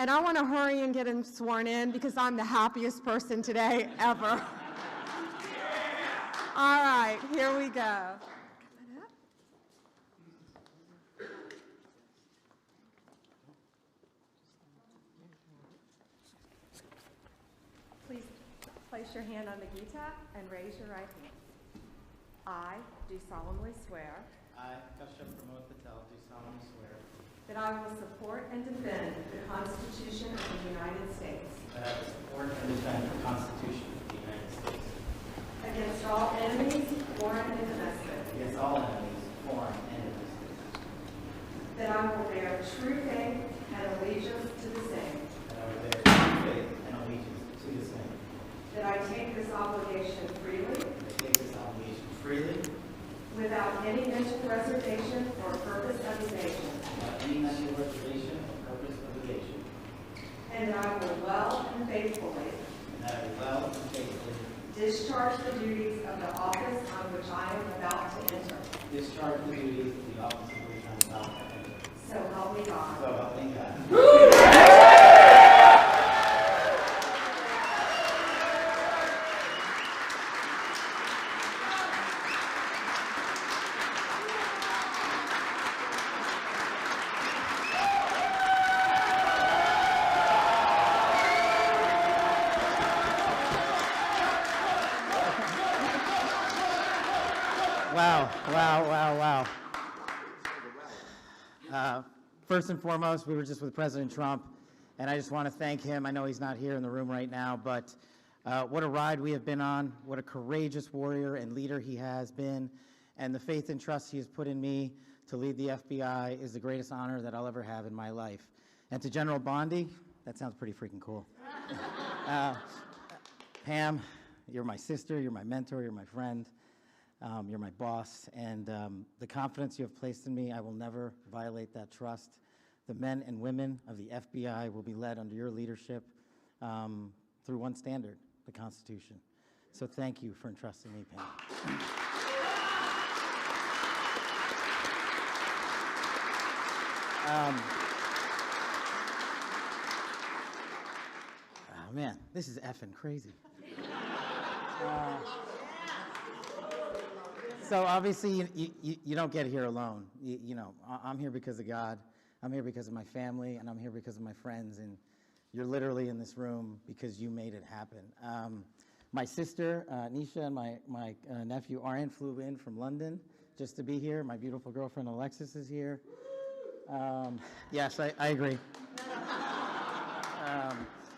And I want to hurry and get him sworn in because I'm the happiest person today ever. All right, here we go. Please place your hand on the gita and raise your right hand. I do solemnly swear I, Kashyap Pramod Vinod, do solemnly swear that I will support and defend the Constitution of the United States that I will support and defend the Constitution of the United States against all enemies, foreign and domestic, against all enemies, foreign and domestic, that I will bear true faith and allegiance to the same, that I will bear true faith and allegiance to the same, that I take this obligation freely, that I take this obligation freely, without any mental reservation or purpose of evasion, without any mental reservation or purpose of evasion, and that I will well and faithfully and that I will well and faithfully discharge the duties of the office on which I am about to enter. discharge the duties of the office of which I am about to enter. So help me God. So help me God. Wow. First and foremost, we were just with President Trump, and I just want to thank him. I know he's not here in the room right now, but what a ride we have been on, what a courageous warrior and leader he has been, and the faith and trust he has put in me to lead the FBI is the greatest honor that I'll ever have in my life. And to General Bondi, that sounds pretty freaking cool. Pam, you're my sister, you're my mentor, you're my friend. You're my boss, and the confidence you have placed in me, I will never violate that trust. The men and women of the FBI will be led under your leadership through one standard, the Constitution. So thank you for entrusting me, Pam. Oh man, this is effing crazy. So obviously, you don't get here alone. You know, I'm here because of God. I'm here because of my family, and I'm here because of my friends. And you're literally in this room because you made it happen. My sister, Nisha, and my nephew, Aryan, flew in from London just to be here. My beautiful girlfriend, Alexis, is here. Yes, I agree.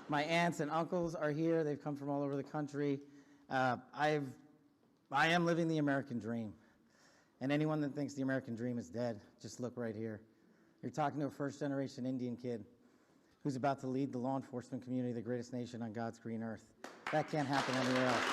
My aunts and uncles are here. They've come from all over the country. I am living the American dream. And anyone that thinks the American dream is dead, just look right here. You're talking to a first-generation Indian kid who's about to lead the law enforcement community, the greatest nation on God's green earth. That can't happen anywhere else.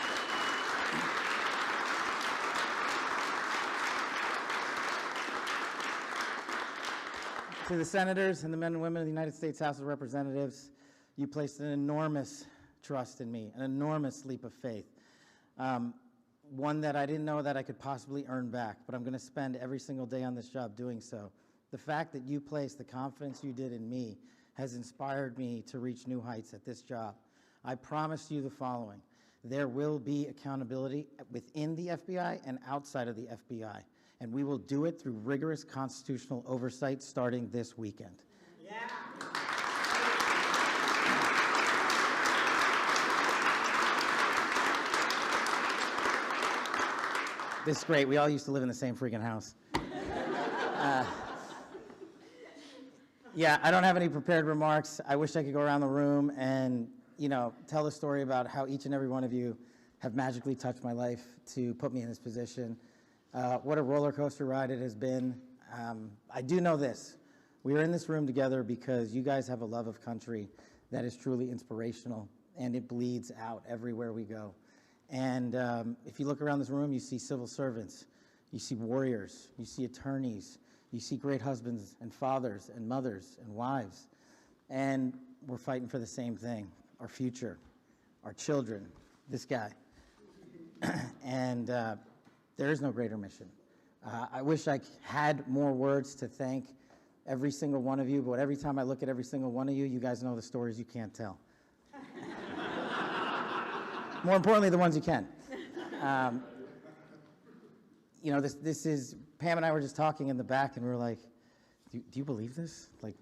To the senators and the men and women of the United States House of Representatives, you placed an enormous trust in me, an enormous leap of faith. One that I didn't know that I could possibly earn back, but I'm going to spend every single day on this job doing so. The fact that you placed the confidence you did in me has inspired me to reach new heights at this job. I promise you the following. There will be accountability within the FBI and outside of the FBI, and we will do it through rigorous constitutional oversight starting this weekend. Yeah. This is great. We all used to live in the same freaking house. Yeah, I don't have any prepared remarks. I wish I could go around the room and, tell the story about how each and every one of you have magically touched my life to put me in this position. What a roller coaster ride it has been. I do know this. We are in this room together because you guys have a love of country that is truly inspirational, and it bleeds out everywhere we go. And if you look around this room, you see civil servants, you see warriors, you see attorneys, you see great husbands and fathers and mothers and wives. And we're fighting for the same thing, our future, our children, this guy. And there is no greater mission. I wish I had more words to thank every single one of you, but every time I look at every single one of you, you guys know the stories you can't tell. More importantly, the ones you can. You know, this is, Pam and I were just talking in the back, and we were like, do you believe this? Like,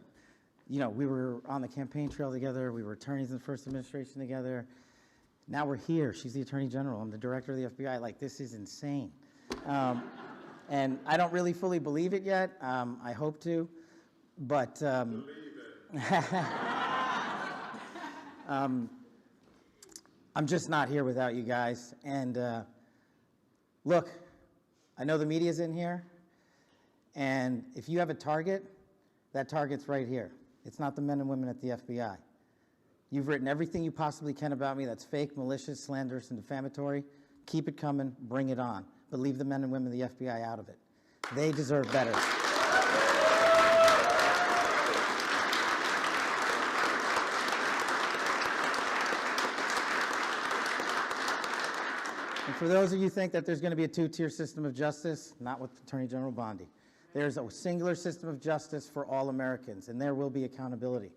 you know, we were on the campaign trail together, we were attorneys in the first administration together. Now we're here. She's the Attorney General. I'm the Director of the FBI. Like, this is insane. And I don't really fully believe it yet. I hope to, but I'm just not here without you guys. And look, I know the media's in here, and if you have a target, that target's right here. It's not the men and women at the FBI. You've written everything you possibly can about me that's fake, malicious, slanderous, and defamatory. Keep it coming, bring it on. But leave the men and women of the FBI out of it. They deserve better. And for those of you who think that there's going to be a two-tier system of justice, not with Attorney General Bondi. There's a singular system of justice for all Americans, and there will be accountability.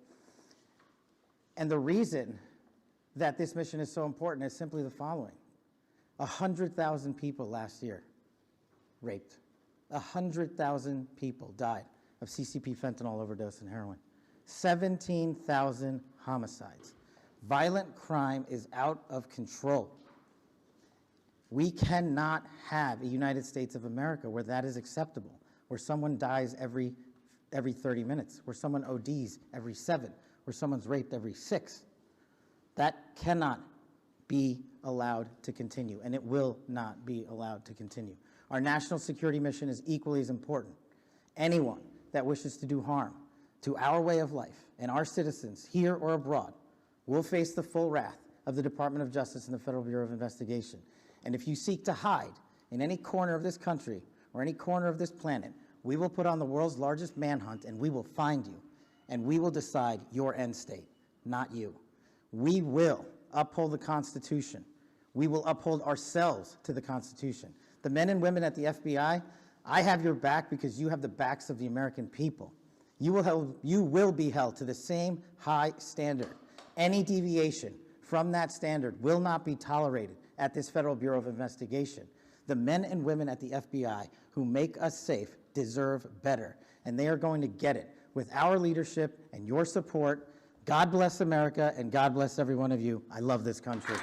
And the reason that this mission is so important is simply the following. 100,000 people last year raped. 100,000 people died of CCP fentanyl overdose and heroin. 17,000 homicides. Violent crime is out of control. We cannot have a United States of America where that is acceptable, where someone dies every 30 minutes, where someone ODs every 7, where someone's raped every 6. That cannot be allowed to continue, and it will not be allowed to continue. Our national security mission is equally as important. Anyone that wishes to do harm to our way of life and our citizens here or abroad will face the full wrath of the Department of Justice and the Federal Bureau of Investigation. And if you seek to hide in any corner of this country or any corner of this planet, we will put on the world's largest manhunt, and we will find you, and we will decide your end state, not you. We will uphold the Constitution. We will uphold ourselves to the Constitution. The men and women at the FBI, I have your back because you have the backs of the American people. You will be held to the same high standard. Any deviation from that standard will not be tolerated at this Federal Bureau of Investigation. The men and women at the FBI who make us safe deserve better, and they are going to get it with our leadership and your support. God bless America, and God bless every one of you. I love this country.